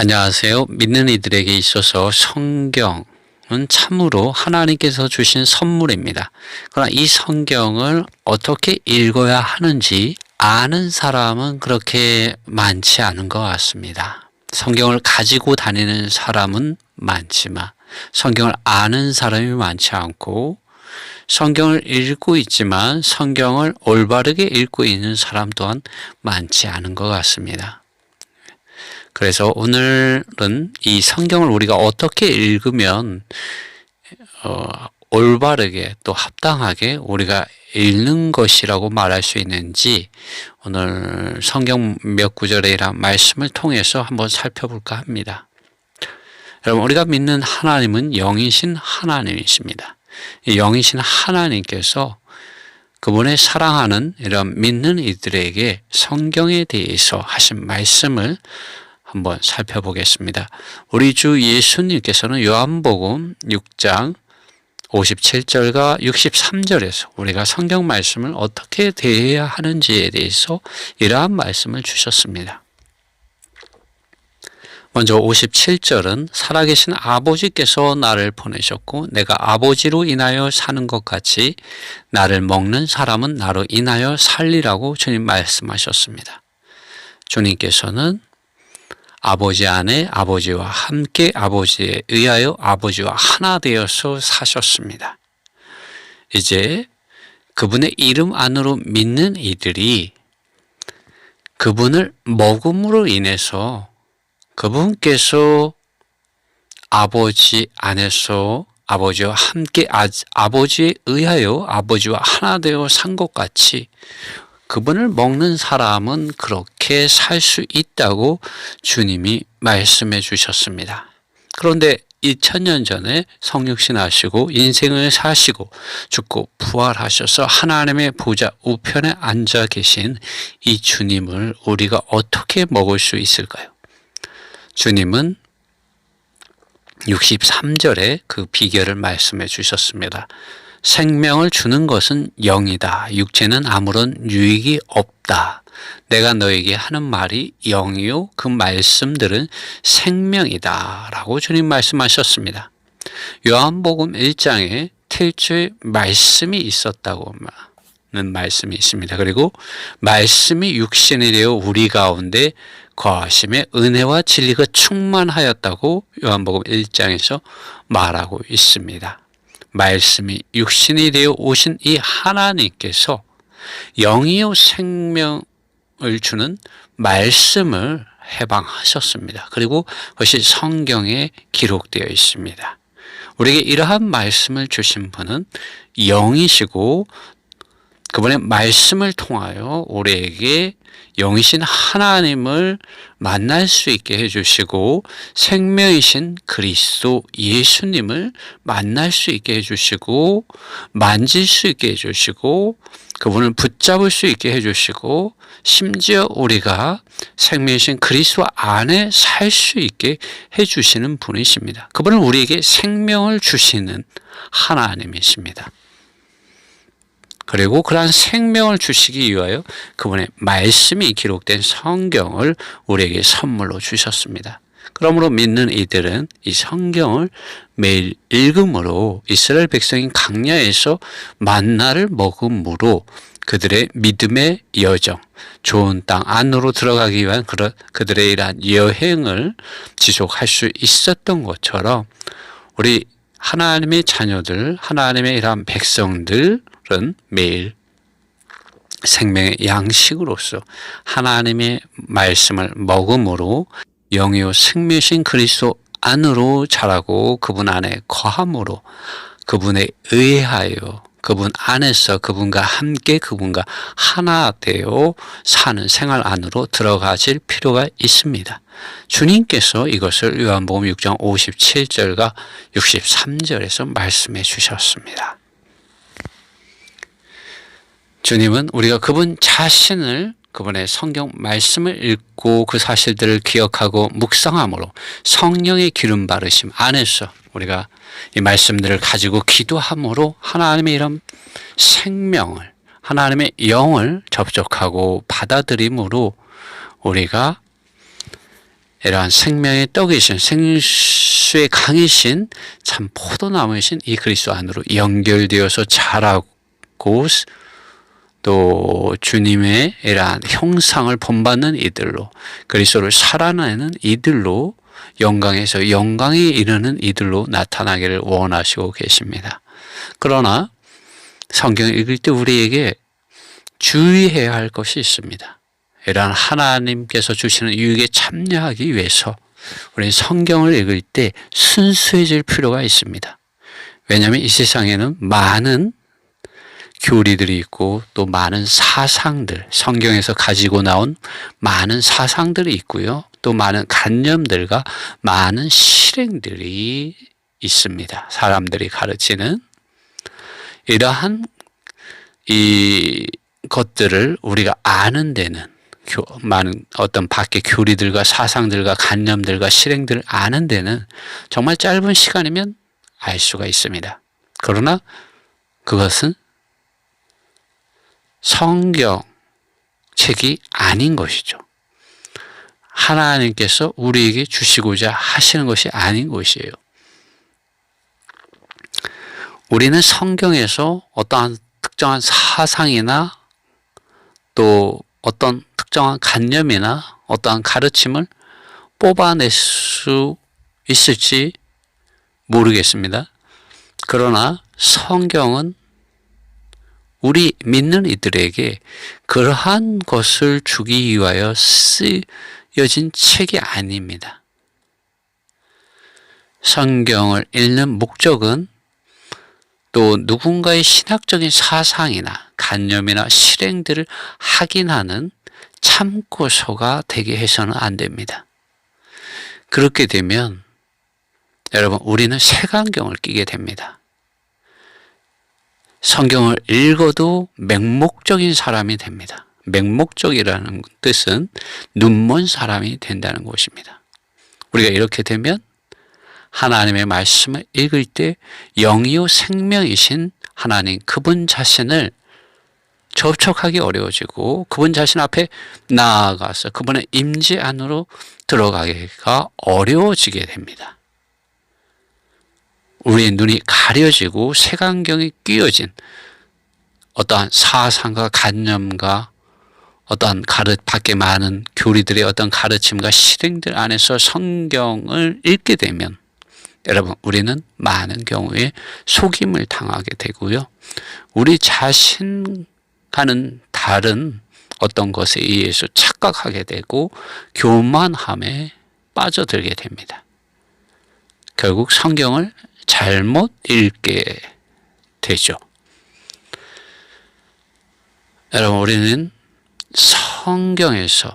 안녕하세요. 믿는 이들에게 있어서 성경은 참으로 하나님께서 주신 선물입니다. 그러나 이 성경을 어떻게 읽어야 하는지 아는 사람은 그렇게 많지 않은 것 같습니다. 성경을 가지고 다니는 사람은 많지만 성경을 아는 사람이 많지 않고, 성경을 읽고 있지만 성경을 올바르게 읽고 있는 사람 또한 많지 않은 것 같습니다. 그래서 오늘은 이 성경을 우리가 어떻게 읽으면 올바르게 또 합당하게 우리가 읽는 것이라고 말할 수 있는지, 오늘 성경 몇 구절의 이런 말씀을 통해서 한번 살펴볼까 합니다. 여러분, 우리가 믿는 하나님은 영이신 하나님이십니다. 이 영이신 하나님께서 그분의 사랑하는 이런 믿는 이들에게 성경에 대해서 하신 말씀을 한번 살펴보겠습니다. 우리 주 예수님께서는 요한복음 6장 57절과 63절에서 우리가 성경 말씀을 어떻게 대해야 하는지에 대해서 이러한 말씀을 주셨습니다. 먼저 57절은 살아계신 아버지께서 나를 보내셨고 내가 아버지로 인하여 사는 것 같이 나를 먹는 사람은 나로 인하여 살리라고 주님 말씀하셨습니다. 주님께서는 아버지 안에 아버지와 함께 아버지에 의하여 아버지와 하나 되어서 사셨습니다. 이제 그분의 이름 안으로 믿는 이들이 그분을 먹음으로 인해서 그분께서 아버지 안에서 아버지와 함께 아버지에 의하여 아버지와 하나 되어 산 것 같이 그분을 먹는 사람은 그렇게 살 수 있다고 주님이 말씀해 주셨습니다. 그런데 2000년 전에 성육신 하시고 인생을 사시고 죽고 부활하셔서 하나님의 보좌 우편에 앉아 계신 이 주님을 우리가 어떻게 먹을 수 있을까요? 주님은 63절에 그 비결을 말씀해 주셨습니다. 생명을 주는 것은 영이다. 육체는 아무런 유익이 없다. 내가 너에게 하는 말이 영이요 그 말씀들은 생명이다 라고 주님 말씀하셨습니다. 요한복음 1장에 태초에 말씀이 있었다고 하는 말씀이 있습니다. 그리고 말씀이 육신이 되어 우리 가운데 거하심에 은혜와 진리가 충만하였다고 요한복음 1장에서 말하고 있습니다. 말씀이 육신이 되어 오신 이 하나님께서 영이요 생명을 주는 말씀을 해방하셨습니다. 그리고 그것이 성경에 기록되어 있습니다. 우리에게 이러한 말씀을 주신 분은 영이시고 그분의 말씀을 통하여 우리에게 영이신 하나님을 만날 수 있게 해주시고 생명이신 그리스도 예수님을 만날 수 있게 해주시고 만질 수 있게 해주시고 그분을 붙잡을 수 있게 해주시고 심지어 우리가 생명이신 그리스도 안에 살 수 있게 해주시는 분이십니다. 그분은 우리에게 생명을 주시는 하나님이십니다. 그리고 그러한 생명을 주시기 위하여 그분의 말씀이 기록된 성경을 우리에게 선물로 주셨습니다. 그러므로 믿는 이들은 이 성경을 매일 읽음으로 이스라엘 백성인 광야에서 만나를 먹음으로 그들의 믿음의 여정, 좋은 땅 안으로 들어가기 위한 그들의 이러한 여행을 지속할 수 있었던 것처럼 우리 하나님의 자녀들, 하나님의 이러한 백성들 매일 생명의 양식으로서 하나님의 말씀을 먹음으로 영이요 생명이신 그리스도 안으로 자라고 그분 안에 거함으로 그분에 의하여 그분 안에서 그분과 함께 그분과 하나 되어 사는 생활 안으로 들어가실 필요가 있습니다. 주님께서 이것을 요한복음 6장 57절과 63절에서 말씀해 주셨습니다. 주님은 우리가 그분 자신을 그분의 성경 말씀을 읽고 그 사실들을 기억하고 묵상함으로 성령의 기름 바르심 안에서 우리가 이 말씀들을 가지고 기도함으로 하나님의 이런 생명을 하나님의 영을 접촉하고 받아들임으로 우리가 이러한 생명의 떡이신 생수의 강이신 참 포도나무이신 이 그리스도 안으로 연결되어서 자라고 또 주님의 이러한 형상을 본받는 이들로 그리스도를 살아내는 이들로 영광에서 영광에 이르는 이들로 나타나기를 원하시고 계십니다. 그러나 성경을 읽을 때 우리에게 주의해야 할 것이 있습니다. 이러한 하나님께서 주시는 유익에 참여하기 위해서 우리는 성경을 읽을 때 순수해질 필요가 있습니다. 왜냐하면 이 세상에는 많은 교리들이 있고 또 많은 사상들, 성경에서 가지고 나온 많은 사상들이 있고요. 또 많은 관념들과 많은 실행들이 있습니다. 사람들이 가르치는 이러한 이 것들을 우리가 아는 데는 많은 어떤 밖의 교리들과 사상들과 관념들과 실행들을 아는 데는 정말 짧은 시간이면 알 수가 있습니다. 그러나 그것은 성경 책이 아닌 것이죠. 하나님께서 우리에게 주시고자 하시는 것이 아닌 것이에요. 우리는 성경에서 어떠한 특정한 사상이나 또 어떤 특정한 관념이나 어떠한 가르침을 뽑아낼 수 있을지 모르겠습니다. 그러나 성경은 우리 믿는 이들에게 그러한 것을 주기 위하여 쓰여진 책이 아닙니다. 성경을 읽는 목적은 또 누군가의 신학적인 사상이나 관념이나 실행들을 확인하는 참고서가 되게 해서는 안 됩니다. 그렇게 되면 여러분 우리는 색안경을 끼게 됩니다. 성경을 읽어도 맹목적인 사람이 됩니다. 맹목적이라는 뜻은 눈먼 사람이 된다는 것입니다. 우리가 이렇게 되면 하나님의 말씀을 읽을 때 영이요 생명이신 하나님 그분 자신을 접촉하기 어려워지고 그분 자신 앞에 나아가서 그분의 임재 안으로 들어가기가 어려워지게 됩니다. 우리의 눈이 가려지고 색안경이 끼어진 어떠한 사상과 관념과 어떠한 밖에 많은 교리들의 어떤 가르침과 실행들 안에서 성경을 읽게 되면 여러분 우리는 많은 경우에 속임을 당하게 되고요. 우리 자신과는 다른 어떤 것에 의해서 착각하게 되고 교만함에 빠져들게 됩니다. 결국 성경을 잘못 읽게 되죠. 여러분 우리는 성경에서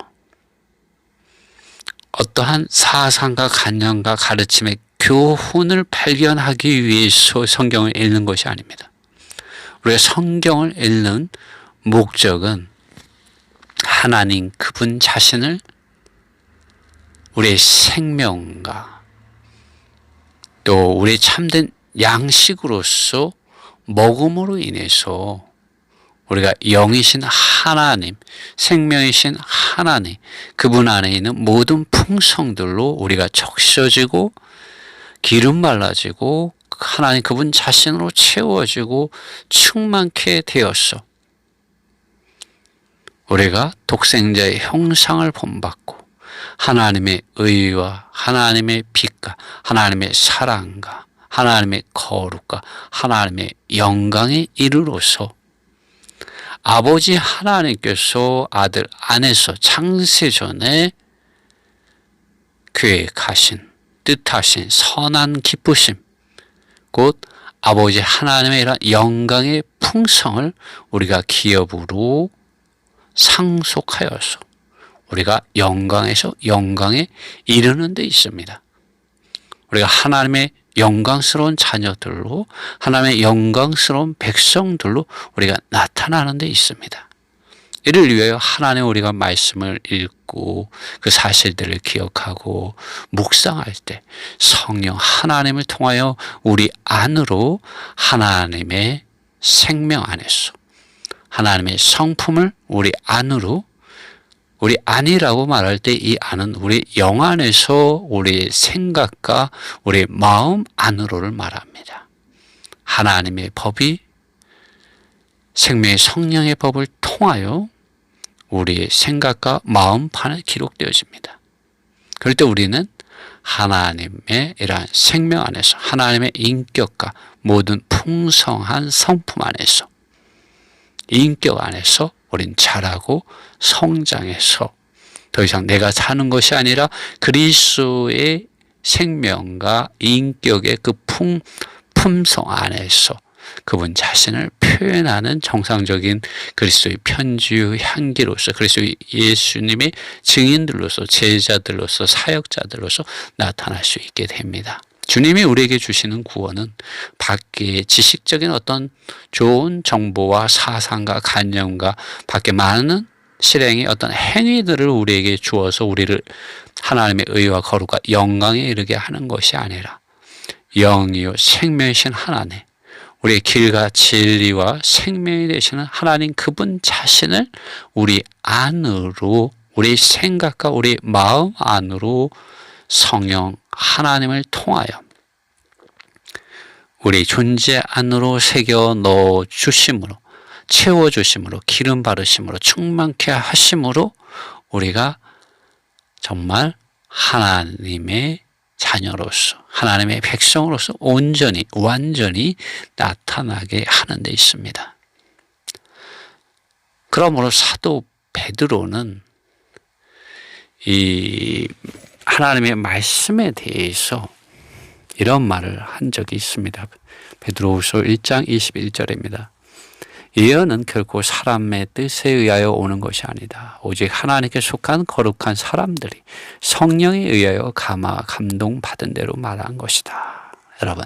어떠한 사상과 관념과 가르침의 교훈을 발견하기 위해서 성경을 읽는 것이 아닙니다. 우리가 성경을 읽는 목적은 하나님 그분 자신을 우리의 생명과 또 우리의 참된 양식으로서 먹음으로 인해서 우리가 영이신 하나님, 생명이신 하나님, 그분 안에 있는 모든 풍성들로 우리가 적셔지고 기름 발라지고 하나님 그분 자신으로 채워지고 충만케 되었어. 우리가 독생자의 형상을 본받고 하나님의 의와 하나님의 빛과 하나님의 사랑과 하나님의 거룩과 하나님의 영광에 이르러서 아버지 하나님께서 아들 안에서 창세전에 계획하신 뜻하신 선한 기쁘심 곧 아버지 하나님의 이런 영광의 풍성을 우리가 기업으로 상속하여서 우리가 영광에서 영광에 이르는 데 있습니다. 우리가 하나님의 영광스러운 자녀들로 하나님의 영광스러운 백성들로 우리가 나타나는 데 있습니다. 이를 위하여 하나님 우리가 말씀을 읽고 그 사실들을 기억하고 묵상할 때 성령 하나님을 통하여 우리 안으로 하나님의 생명 안에서 하나님의 성품을 우리 안으로 우리 안이라고 말할 때 이 안은 우리 영 안에서 우리의 생각과 우리 마음 안으로를 말합니다. 하나님의 법이 생명의 성령의 법을 통하여 우리의 생각과 마음판에 기록되어집니다. 그럴 때 우리는 하나님의 이러한 생명 안에서 하나님의 인격과 모든 풍성한 성품 안에서 인격 안에서 우린 자라고 성장해서 더 이상 내가 사는 것이 아니라 그리스도의 생명과 인격의 그 품성 안에서 그분 자신을 표현하는 정상적인 그리스도의 편지의 향기로서 그리스도 예수님의 증인들로서 제자들로서 사역자들로서 나타날 수 있게 됩니다. 주님이 우리에게 주시는 구원은 밖에 지식적인 어떤 좋은 정보와 사상과 관념과 밖에 많은 실행의 어떤 행위들을 우리에게 주어서 우리를 하나님의 의와 거룩과 영광에 이르게 하는 것이 아니라 영이요 생명이신 하나님, 우리의 길과 진리와 생명이 되시는 하나님 그분 자신을 우리 안으로, 우리 생각과 우리 마음 안으로 성령 하나님을 통하여 우리 존재 안으로 새겨 넣어 주심으로, 채워 주심으로, 기름 바르심으로, 충만케 하심으로 우리가 정말 하나님의 자녀로서, 하나님의 백성으로서 온전히 완전히 나타나게 하는 데 있습니다. 그러므로 사도 베드로는 이 하나님의 말씀에 대해서 이런 말을 한 적이 있습니다. 베드로후서 1장 21절입니다. 예언은 결코 사람의 뜻에 의하여 오는 것이 아니다. 오직 하나님께 속한 거룩한 사람들이 성령에 의하여 감동받은 대로 말한 것이다. 여러분,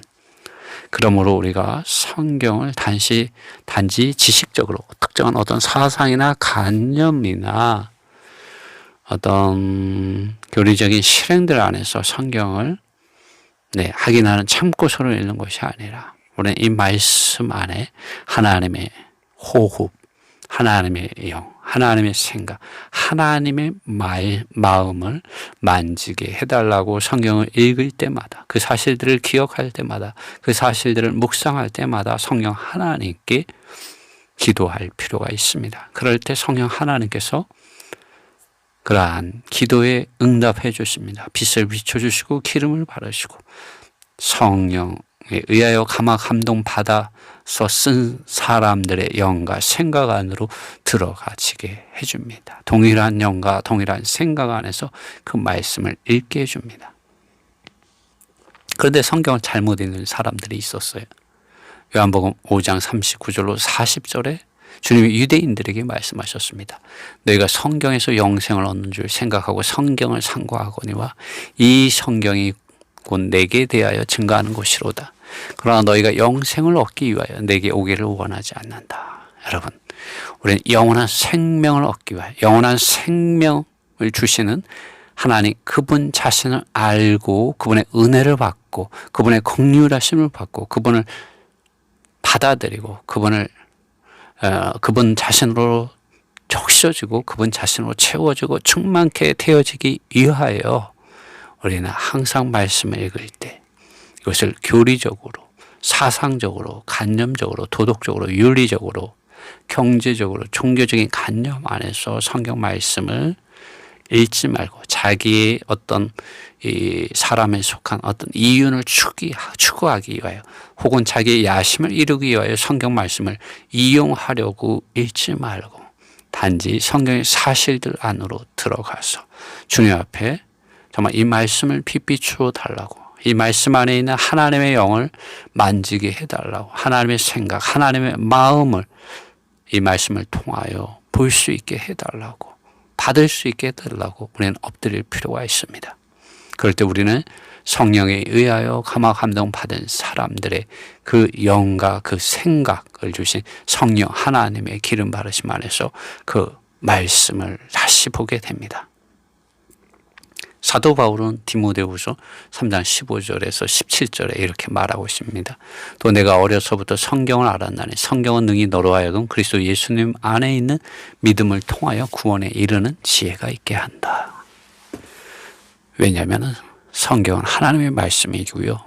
그러므로 우리가 성경을 단지 지식적으로 특정한 어떤 사상이나 관념이나 어떤 교리적인 실행들 안에서 성경을 확인하는 참고서를 읽는 것이 아니라 우리는 이 말씀 안에 하나님의 호흡, 하나님의 영, 하나님의 생각, 하나님의 마음을 만지게 해달라고 성경을 읽을 때마다, 그 사실들을 기억할 때마다, 그 사실들을 묵상할 때마다 성령 하나님께 기도할 필요가 있습니다. 그럴 때 성령 하나님께서 그러한 기도에 응답해 주십니다. 빛을 비춰주시고 기름을 바르시고 성령에 의하여 감동 받아서 쓴 사람들의 영과 생각 안으로 들어가지게 해줍니다. 동일한 영과 동일한 생각 안에서 그 말씀을 읽게 해줍니다. 그런데 성경을 잘못 읽는 사람들이 있었어요. 요한복음 5장 39절로 40절에 주님이 유대인들에게 말씀하셨습니다. 너희가 성경에서 영생을 얻는 줄 생각하고 성경을 상고하거니와 이 성경이 곧 내게 대하여 증거하는 것이로다. 그러나 너희가 영생을 얻기 위하여 내게 오기를 원하지 않는다. 여러분, 우리는 영원한 생명을 얻기 위하여 영원한 생명을 주시는 하나님 그분 자신을 알고 그분의 은혜를 받고 그분의 긍휼하심을 받고 그분을 받아들이고 그분 자신으로 적셔지고 그분 자신으로 채워지고 충만케 되어지기 위하여 우리는 항상 말씀을 읽을 때 이것을 교리적으로, 사상적으로, 관념적으로, 도덕적으로, 윤리적으로, 경제적으로, 종교적인 관념 안에서 성경 말씀을 읽지 말고 자기의 어떤 이 사람에 속한 어떤 이윤을 추구하기 위하여 혹은 자기의 야심을 이루기 위하여 성경 말씀을 이용하려고 읽지 말고 단지 성경의 사실들 안으로 들어가서 주님 앞에 정말 이 말씀을 빛비추어 달라고, 이 말씀 안에 있는 하나님의 영을 만지게 해달라고, 하나님의 생각, 하나님의 마음을 이 말씀을 통하여 볼 수 있게 해달라고, 받을 수 있게 해달라고 우리는 엎드릴 필요가 있습니다. 그럴 때 우리는 성령에 의하여 감동 받은 사람들의 그 영과 그 생각을 주신 성령 하나님의 기름 바르심 안에서 그 말씀을 다시 보게 됩니다. 사도 바울은 디모데후서 3장 15절에서 17절에 이렇게 말하고 있습니다. 또 내가 어려서부터 성경을 알았나니 성경은 능히 너로 하여금 그리스도 예수님 안에 있는 믿음을 통하여 구원에 이르는 지혜가 있게 한다. 왜냐하면 성경은 하나님의 말씀이고요.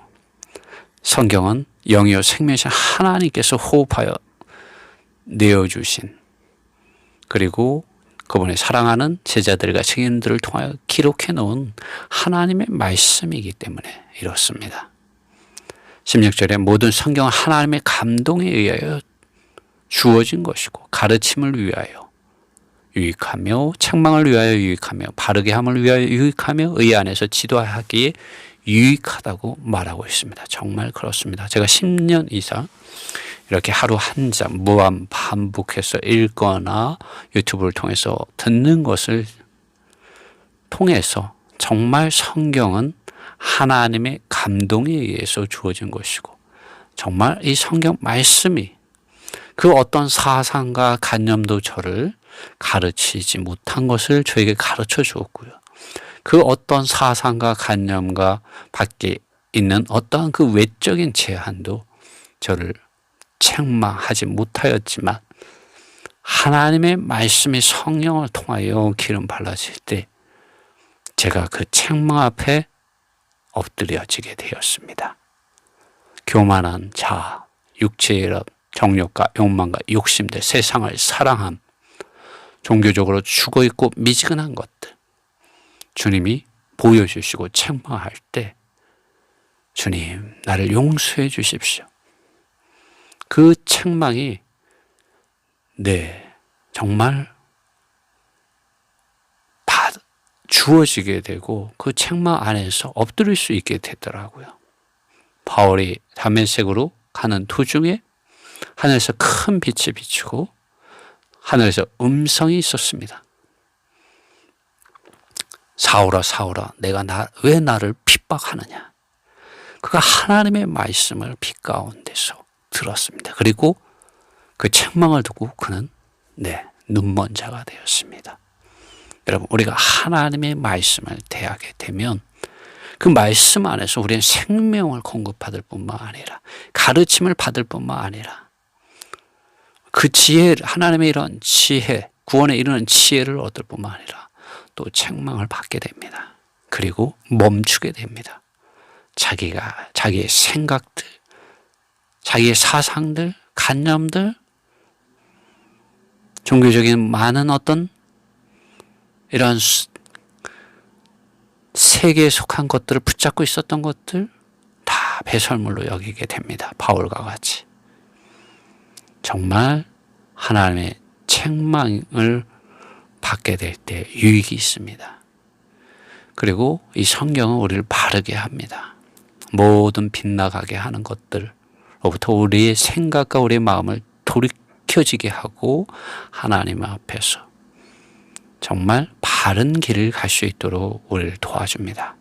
성경은 영이요 생명이신 하나님께서 호흡하여 내어주신, 그리고 그분의 사랑하는 제자들과 증인들을 통하여 기록해 놓은 하나님의 말씀이기 때문에 이렇습니다. 16절에 모든 성경은 하나님의 감동에 의하여 주어진 것이고 가르침을 위하여 유익하며 책망을 위하여 유익하며 바르게 함을 위하여 유익하며 의 안에서 지도하기에 유익하다고 말하고 있습니다. 정말 그렇습니다. 제가 10년 이상 이렇게 하루 한 장 무한 반복해서 읽거나 유튜브를 통해서 듣는 것을 통해서 정말 성경은 하나님의 감동에 의해서 주어진 것이고, 정말 이 성경 말씀이 그 어떤 사상과 관념도 저를 가르치지 못한 것을 저에게 가르쳐 주었고요. 그 어떤 사상과 관념과 밖에 있는 어떠한 그 외적인 제한도 저를 책망하지 못하였지만, 하나님의 말씀이 성령을 통하여 기름 발라질 때 제가 그 책망 앞에 엎드려지게 되었습니다. 교만한 자, 육체의 일, 정욕과 욕망과 욕심들, 세상을 사랑함, 종교적으로 죽어있고 미지근한 것들, 주님이 보여주시고 책망할 때 주님 나를 용서해 주십시오. 그 책망이 정말 주어지게 되고 그 책망 안에서 엎드릴 수 있게 되더라고요. 바울이 다메섹으로 가는 도중에 하늘에서 큰 빛이 비치고 하늘에서 음성이 있었습니다. 사울아 사울아 내가 왜 나를 핍박하느냐. 그가 하나님의 말씀을 빛 가운데서 들었습니다. 그리고 그 책망을 듣고 그는 눈먼 자가 되었습니다. 여러분, 우리가 하나님의 말씀을 대하게 되면 그 말씀 안에서 우리는 생명을 공급받을 뿐만 아니라 가르침을 받을 뿐만 아니라 그 지혜, 하나님의 이런 지혜, 구원에 이르는 지혜를 얻을 뿐만 아니라 또 책망을 받게 됩니다. 그리고 멈추게 됩니다. 자기의 생각들, 자기의 사상들, 관념들, 종교적인 많은 어떤 이런 세계에 속한 것들을 붙잡고 있었던 것들 다 배설물로 여기게 됩니다. 바울과 같이. 정말 하나님의 책망을 받게 될 때 유익이 있습니다. 그리고 이 성경은 우리를 바르게 합니다. 모든 빗나가게 하는 것들로부터 우리의 생각과 우리의 마음을 돌이켜지게 하고 하나님 앞에서 정말 바른 길을 갈 수 있도록 우리를 도와줍니다.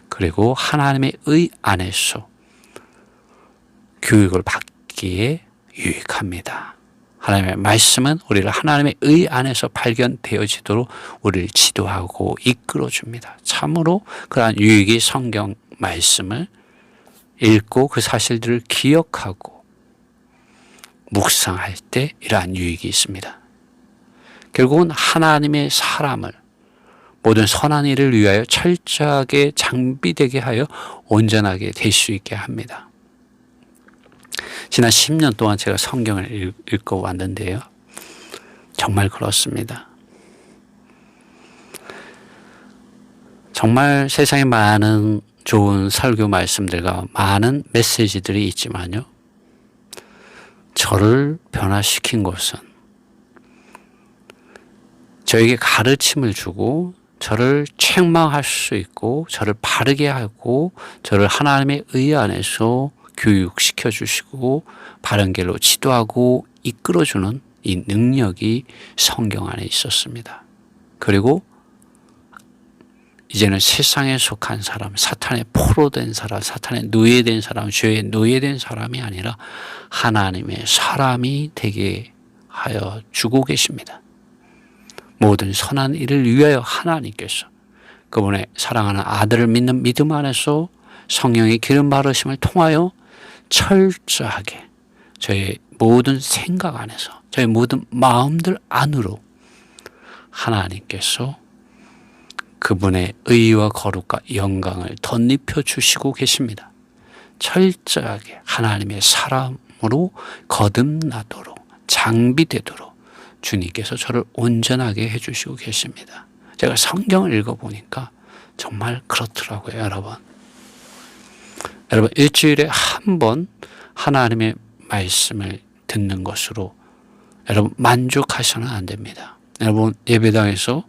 그리고 하나님의 의 안에서 교육을 받기에 유익합니다. 하나님의 말씀은 우리를 하나님의 의 안에서 발견되어지도록 우리를 지도하고 이끌어줍니다. 참으로 그러한 유익이 성경 말씀을 읽고 그 사실들을 기억하고 묵상할 때 이러한 유익이 있습니다. 결국은 하나님의 사람을 모든 선한 일을 위하여 철저하게 장비되게 하여 온전하게 될 수 있게 합니다. 지난 10년 동안 제가 성경을 읽어왔는데요. 정말 그렇습니다. 정말 세상에 많은 좋은 설교 말씀들과 많은 메시지들이 있지만요. 저를 변화시킨 것은 저에게 가르침을 주고 저를 책망할 수 있고 저를 바르게 하고 저를 하나님의 의 안에서 교육시켜 주시고 바른 길로 지도하고 이끌어주는 이 능력이 성경 안에 있었습니다. 그리고 이제는 세상에 속한 사람, 사탄의 포로된 사람, 사탄의 노예된 사람, 죄의 노예된 사람이 아니라 하나님의 사람이 되게 하여 주고 계십니다. 모든 선한 일을 위하여 하나님께서 그분의 사랑하는 아들을 믿는 믿음 안에서 성령의 기름 바르심을 통하여 철저하게 저의 모든 생각 안에서 저의 모든 마음들 안으로 하나님께서 그분의 의와 거룩과 영광을 덧입혀 주시고 계십니다. 철저하게 하나님의 사람으로 거듭나도록 장비되도록 주님께서 저를 온전하게 해주시고 계십니다. 제가 성경을 읽어보니까 정말 그렇더라고요, 여러분. 여러분, 일주일에 한 번 하나님의 말씀을 듣는 것으로 여러분 만족하셔는 안 됩니다. 여러분, 예배당에서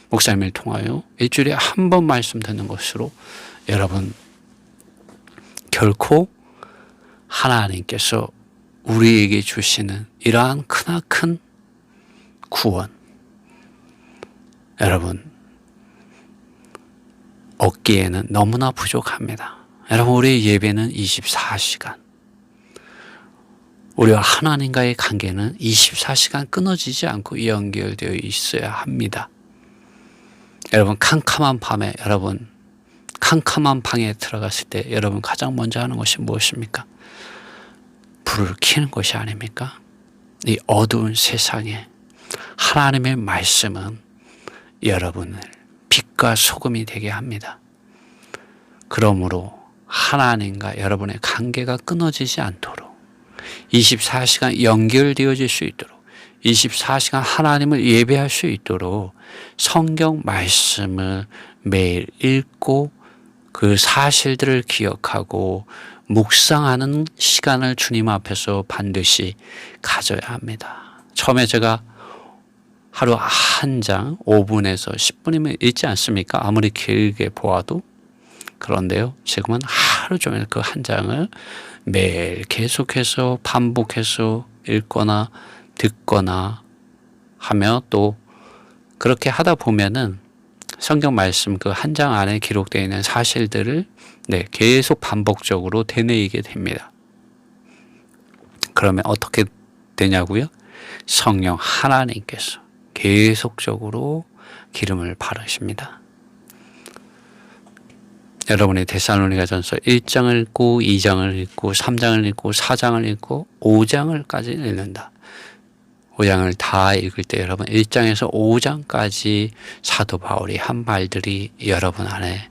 목사님을 통하여 일주일에 한 번 말씀 듣는 것으로 여러분 결코 하나님께서 우리에게 주시는 이러한 크나큰 구원 여러분 얻기에는 너무나 부족합니다. 여러분, 우리의 예배는 24시간, 우리와 하나님과의 관계는 24시간 끊어지지 않고 연결되어 있어야 합니다. 여러분, 캄캄한 밤에 여러분 캄캄한 방에 들어갔을 때 여러분 가장 먼저 하는 것이 무엇입니까? 불을 켜는 것이 아닙니까? 이 어두운 세상에 하나님의 말씀은 여러분을 빛과 소금이 되게 합니다. 그러므로 하나님과 여러분의 관계가 끊어지지 않도록 24시간 연결되어질 수 있도록 24시간 하나님을 예배할 수 있도록 성경 말씀을 매일 읽고 그 사실들을 기억하고 묵상하는 시간을 주님 앞에서 반드시 가져야 합니다. 처음에 제가 하루 한 장 5분에서 10분이면 읽지 않습니까? 아무리 길게 보아도. 그런데요, 지금은 하루 종일 그 한 장을 매일 계속해서 반복해서 읽거나 듣거나 하며 또 그렇게 하다 보면은 성경 말씀 그 한 장 안에 기록되어 있는 사실들을 계속 반복적으로 되뇌이게 됩니다. 그러면 어떻게 되냐고요? 성령 하나님께서 계속적으로 기름을 바르십니다. 여러분이 데살로니가전서 1장을 읽고 2장을 읽고 3장을 읽고 4장을 읽고 5장을까지 읽는다. 5장을 다 읽을 때 여러분 1장에서 5장까지 사도 바울이 한 말들이 여러분 안에서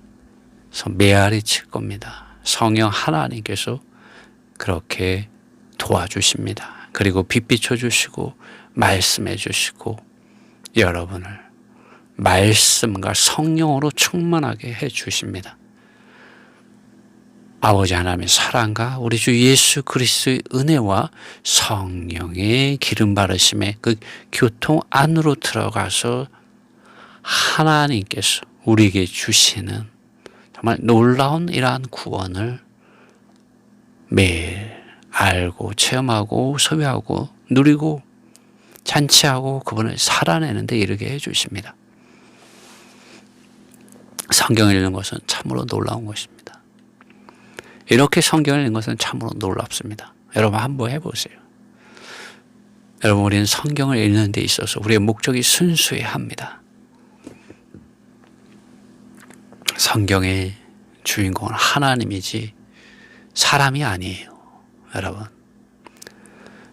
메아리 칠 겁니다. 성령 하나님께서 그렇게 도와주십니다. 그리고 빛 비춰주시고 말씀해 주시고 여러분을 말씀과 성령으로 충만하게 해 주십니다. 아버지 하나님의 사랑과 우리 주 예수 그리스도의 은혜와 성령의 기름 바르심의 그 교통 안으로 들어가서 하나님께서 우리에게 주시는 정말 놀라운 이러한 구원을 매일 알고 체험하고 소유하고 누리고 잔치하고 그분을 살아내는 데 이르게 해주십니다. 성경을 읽는 것은 참으로 놀라운 것입니다. 이렇게 성경을 읽는 것은 참으로 놀랍습니다. 여러분 한번 해보세요. 여러분, 우리는 성경을 읽는 데 있어서 우리의 목적이 순수해야 합니다. 성경의 주인공은 하나님이지 사람이 아니에요.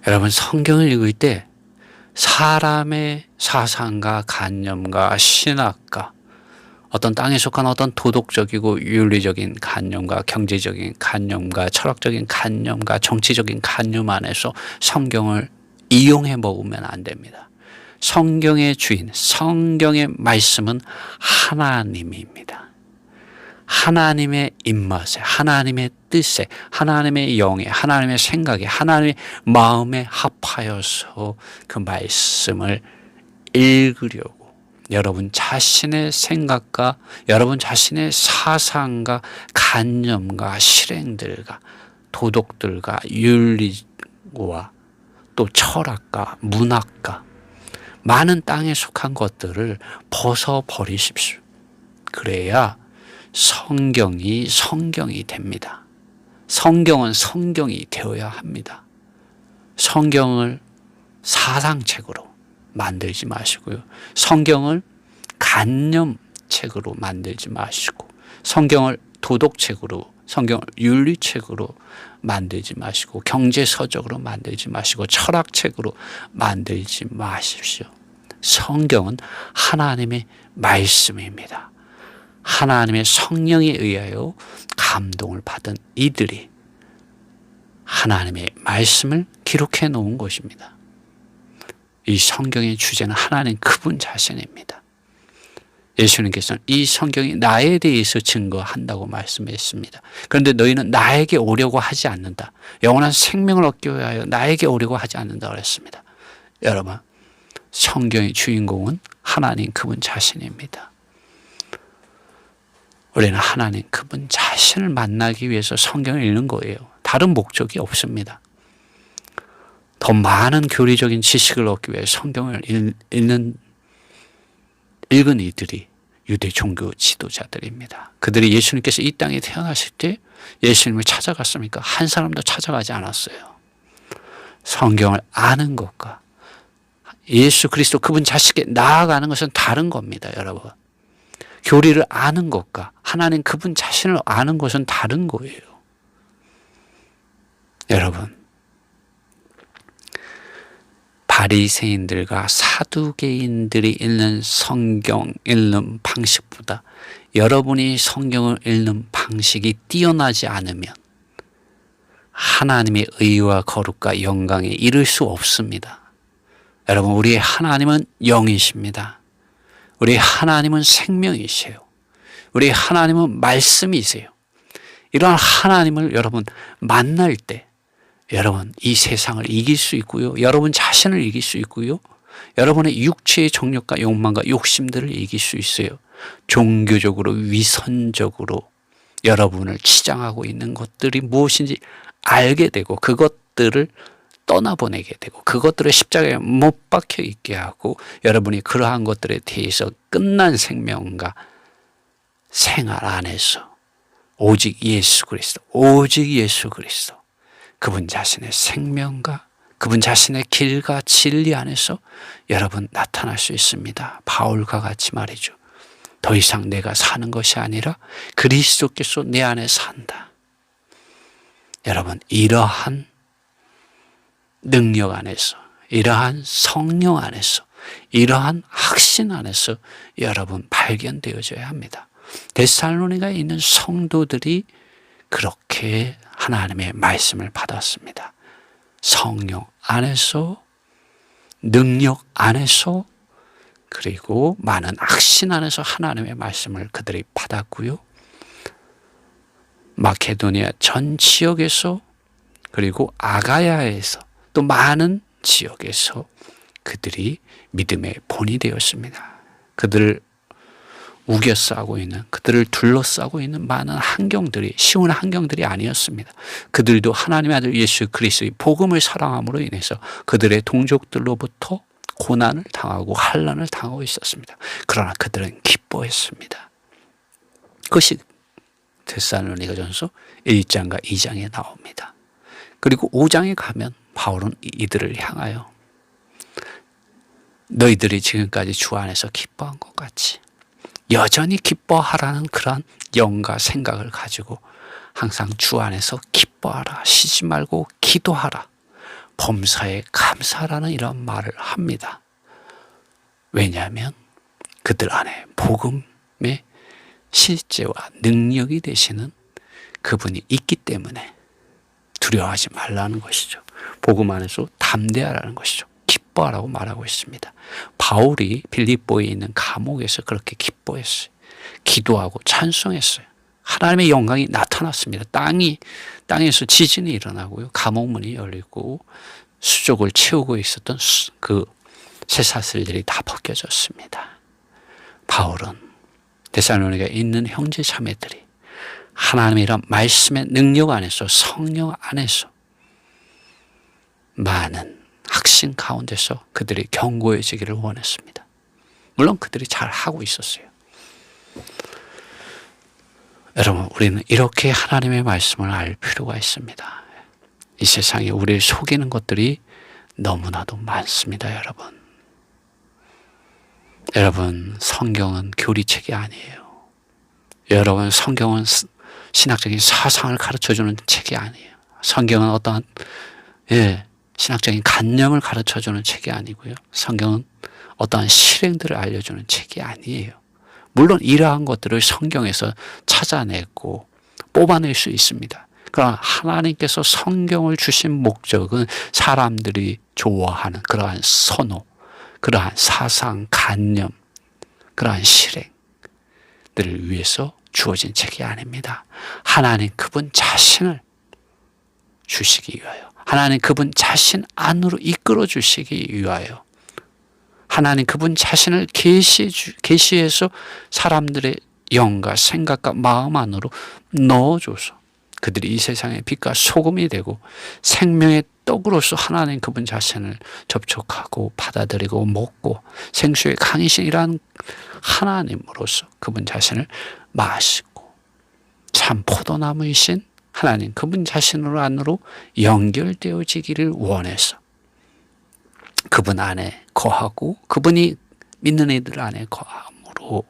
여러분 성경을 읽을 때 사람의 사상과 관념과 신학과 어떤 땅에 속한 어떤 도덕적이고 윤리적인 관념과 경제적인 관념과 철학적인 관념과 정치적인 관념 안에서 성경을 이용해 먹으면 안 됩니다. 성경의 주인, 성경의 말씀은 하나님입니다. 하나님의 입맛에, 하나님의 뜻에, 하나님의 영에, 하나님의 생각에, 하나님의 마음에 합하여서 그 말씀을 읽으려고 여러분 자신의 생각과 여러분 자신의 사상과 관념과 실행들과 도덕들과 윤리와 또 철학과 문학과 많은 땅에 속한 것들을 벗어버리십시오. 그래야 성경이 됩니다. 성경은 성경이 되어야 합니다. 성경을 사상책으로 만들지 마시고요. 성경을 관념, 철학책으로 만들지 마시고, 성경을 도덕책으로, 성경을 윤리책으로 만들지 마시고, 경제서적으로 만들지 마시고, 철학책으로 만들지 마십시오. 성경은 하나님의 말씀입니다. 하나님의 성령에 의하여 감동을 받은 이들이 하나님의 말씀을 기록해 놓은 것입니다. 이 성경의 주제는 하나님 그분 자신입니다. 예수님께서는 이 성경이 나에 대해서 증거한다고 말씀했습니다. 그런데 너희는 나에게 오려고 하지 않는다. 영원한 생명을 얻기 위하여 나에게 오려고 하지 않는다 그랬습니다. 여러분, 성경의 주인공은 하나님 그분 자신입니다. 우리는 하나님 그분 자신을 만나기 위해서 성경을 읽는 거예요. 다른 목적이 없습니다. 더 많은 교리적인 지식을 얻기 위해 성경을 읽은 이들이 유대 종교 지도자들입니다. 그들이 예수님께서 이 땅에 태어나실 때 예수님을 찾아갔습니까? 한 사람도 찾아가지 않았어요. 성경을 아는 것과 예수 그리스도 그분 자식에 나아가는 것은 다른 겁니다, 여러분. 교리를 아는 것과 하나님 그분 자신을 아는 것은 다른 거예요. 여러분, 바리새인들과 사두개인들이 읽는 성경 읽는 방식보다 여러분이 성경을 읽는 방식이 뛰어나지 않으면 하나님의 의와 거룩과 영광에 이를 수 없습니다. 여러분, 우리의 하나님은 영이십니다. 우리 하나님은 생명이세요. 우리 하나님은 말씀이세요. 이러한 하나님을 여러분 만날 때 여러분 이 세상을 이길 수 있고요. 여러분 자신을 이길 수 있고요. 여러분의 육체의 정욕과 욕망과 욕심들을 이길 수 있어요. 종교적으로 위선적으로 여러분을 치장하고 있는 것들이 무엇인지 알게 되고 그것들을 떠나보내게 되고 그것들을 십자가에 못 박혀 있게 하고 여러분이 그러한 것들에 대해서 끝난 생명과 생활 안에서 오직 예수 그리스도, 오직 예수 그리스도 그분 자신의 생명과 그분 자신의 길과 진리 안에서 여러분 나타날 수 있습니다. 바울과 같이 말이죠. 더 이상 내가 사는 것이 아니라 그리스도께서 내 안에 산다. 여러분, 이러한 능력 안에서, 이러한 성령 안에서, 이러한 확신 안에서 여러분 발견되어져야 합니다. 데살로니가에 있는 성도들이 그렇게 하나님의 말씀을 받았습니다. 성령 안에서, 능력 안에서, 그리고 많은 확신 안에서 하나님의 말씀을 그들이 받았고요. 마케도니아 전 지역에서 그리고 아가야에서 또 많은 지역에서 그들이 믿음의 본이 되었습니다. 그들을 우겨싸고 있는, 그들을 둘러싸고 있는 많은 환경들이 쉬운 환경들이 아니었습니다. 그들도 하나님의 아들 예수 그리스도의 복음을 사랑함으로 인해서 그들의 동족들로부터 고난을 당하고 환난을 당하고 있었습니다. 그러나 그들은 기뻐했습니다. 그것이 데살로니가전서 1장과 2장에 나옵니다. 그리고 5장에 가면 바울은 이들을 향하여 너희들이 지금까지 주 안에서 기뻐한 것 같이 여전히 기뻐하라는 그러한 영과 생각을 가지고 항상 주 안에서 기뻐하라, 쉬지 말고 기도하라, 범사에 감사하라는 이런 말을 합니다. 왜냐하면 그들 안에 복음의 실제와 능력이 되시는 그분이 있기 때문에 두려워하지 말라는 것이죠. 복음 안에서 담대하라는 것이죠. 기뻐하라고 말하고 있습니다. 바울이 빌립보에 있는 감옥에서 그렇게 기뻐했어요. 기도하고 찬송했어요. 하나님의 영광이 나타났습니다. 땅에서 지진이 일어나고요. 감옥 문이 열리고 수족을 채우고 있었던 그 쇠사슬들이 다 벗겨졌습니다. 바울은 데살로니가에 있는 형제 자매들이 하나님의 이런 말씀의 능력 안에서 성령 안에서 많은 확신 가운데서 그들이 견고해지기를 원했습니다. 물론 그들이 잘 하고 있었어요. 여러분, 우리는 이렇게 하나님의 말씀을 알 필요가 있습니다. 이 세상에 우리를 속이는 것들이 너무나도 많습니다, 여러분. 여러분, 성경은 교리책이 아니에요. 여러분, 성경은 신학적인 사상을 가르쳐주는 책이 아니에요. 성경은 어떠한 신학적인 관념을 가르쳐주는 책이 아니고요. 성경은 어떠한 실행들을 알려주는 책이 아니에요. 물론 이러한 것들을 성경에서 찾아내고 뽑아낼 수 있습니다. 그러나 하나님께서 성경을 주신 목적은 사람들이 좋아하는 그러한 선호, 그러한 사상, 관념, 그러한 실행들을 위해서 주어진 책이 아닙니다. 하나님 그분 자신을 주시기 위하여, 하나님 그분 자신 안으로 이끌어 주시기 위하여, 하나님 그분 자신을 계시해서 사람들의 영과 생각과 마음 안으로 넣어줘서 그들이 이 세상의 빛과 소금이 되고 생명의 떡으로서 하나님 그분 자신을 접촉하고 받아들이고 먹고 생수의 강이신이라는 하나님으로서 그분 자신을 마시고 참 포도나무이신 하나님 그분 자신으로 안으로 연결되어지기를 원해서 그분 안에 거하고 그분이 믿는 이들 안에 거함으로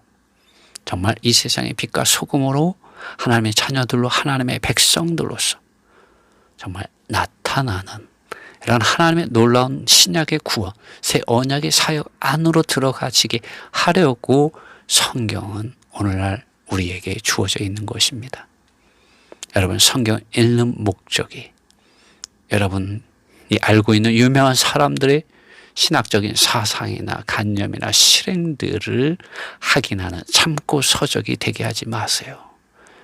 정말 이 세상의 빛과 소금으로 하나님의 자녀들로 하나님의 백성들로서 정말 나타나는 이런 하나님의 놀라운 신약의 구원, 새 언약의 사역 안으로 들어가지게 하려고 성경은 오늘날 우리에게 주어져 있는 것입니다. 여러분, 성경 읽는 목적이 여러분이 알고 있는 유명한 사람들의 신학적인 사상이나 관념이나 실행들을 확인하는 참고 서적이 되게 하지 마세요.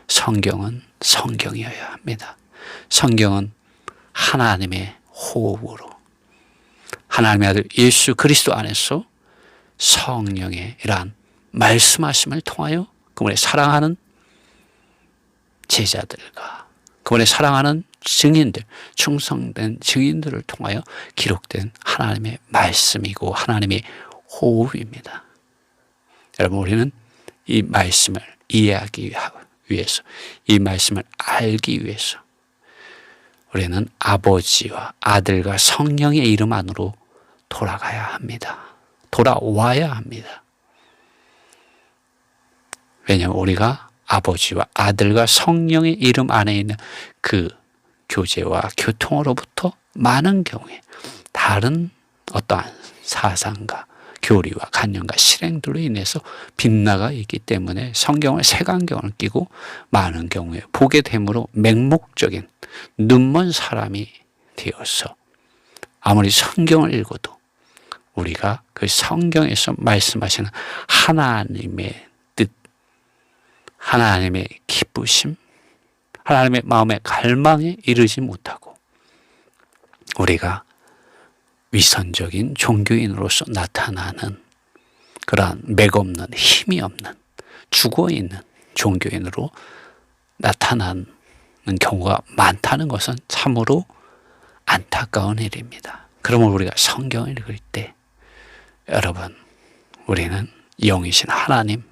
성경은 성경이어야 합니다. 성경은 하나님의 호흡으로 하나님의 아들 예수 그리스도 안에서 성령의 이러한 말씀하심을 통하여 그분의 사랑하는 제자들과 그분의 사랑하는 증인들, 충성된 증인들을 통하여 기록된 하나님의 말씀이고 하나님의 호흡입니다. 여러분, 우리는 이 말씀을 이해하기 위해서, 이 말씀을 알기 위해서 우리는 아버지와 아들과 성령의 이름 안으로 돌아가야 합니다. 돌아와야 합니다. 왜냐하면 우리가 아버지와 아들과 성령의 이름 안에 있는 그 교제와 교통으로부터 많은 경우에 다른 어떠한 사상과 교리와 관념과 실행들로 인해서 빗나가 있기 때문에 성경을 색안경을 끼고 많은 경우에 보게 됨으로 맹목적인 눈먼 사람이 되어서 아무리 성경을 읽어도 우리가 그 성경에서 말씀하시는 하나님의 뜻, 하나님의 기쁘심, 하나님의 마음의 갈망에 이르지 못하고 우리가 위선적인 종교인으로서 나타나는 그러한 맥없는 힘이 없는 죽어있는 종교인으로 나타나는 경우가 많다는 것은 참으로 안타까운 일입니다. 그러면 우리가 성경을 읽을 때 여러분, 우리는 영이신 하나님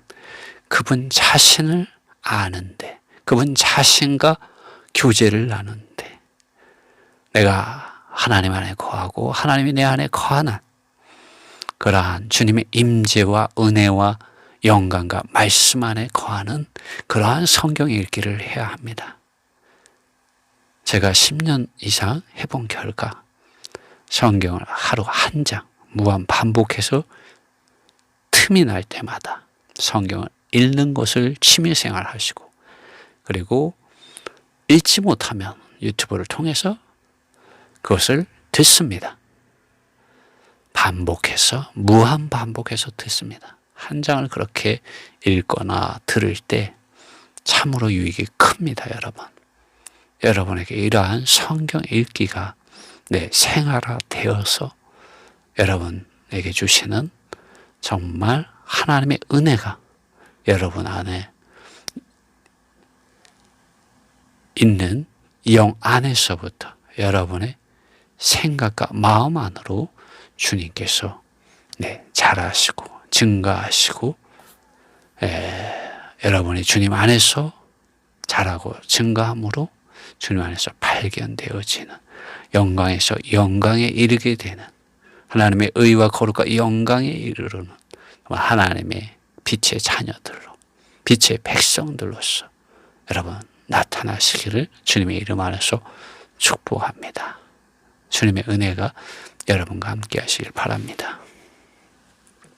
그분 자신을 아는데, 그분 자신과 교제를 나누는데, 내가 하나님 안에 거하고 하나님이 내 안에 거하는 그러한 주님의 임재와 은혜와 영광과 말씀 안에 거하는 그러한 성경 읽기를 해야 합니다. 제가 10년 이상 해본 결과 성경을 하루 한 장 무한 반복해서 틈이 날 때마다 성경을 읽는 것을 취미생활 하시고, 그리고 읽지 못하면 유튜브를 통해서 그것을 듣습니다. 반복해서, 무한 반복해서 듣습니다. 한 장을 그렇게 읽거나 들을 때 참으로 유익이 큽니다, 여러분. 여러분에게 이러한 성경 읽기가 내 생활화 되어서 여러분에게 주시는 정말 하나님의 은혜가 여러분 안에 있는 영 안에서부터 여러분의 생각과 마음 안으로 주님께서 잘하시고 증가하시고 여러분이 주님 안에서 자라고 증가함으로 주님 안에서 발견되어지는 영광에서 영광에 이르게 되는 하나님의 의와 거룩과 영광에 이르는 하나님의 빛의 자녀들로, 빛의 백성들로서 여러분 나타나시기를 주님의 이름 안에서 축복합니다. 주님의 은혜가 여러분과 함께 하시길 바랍니다.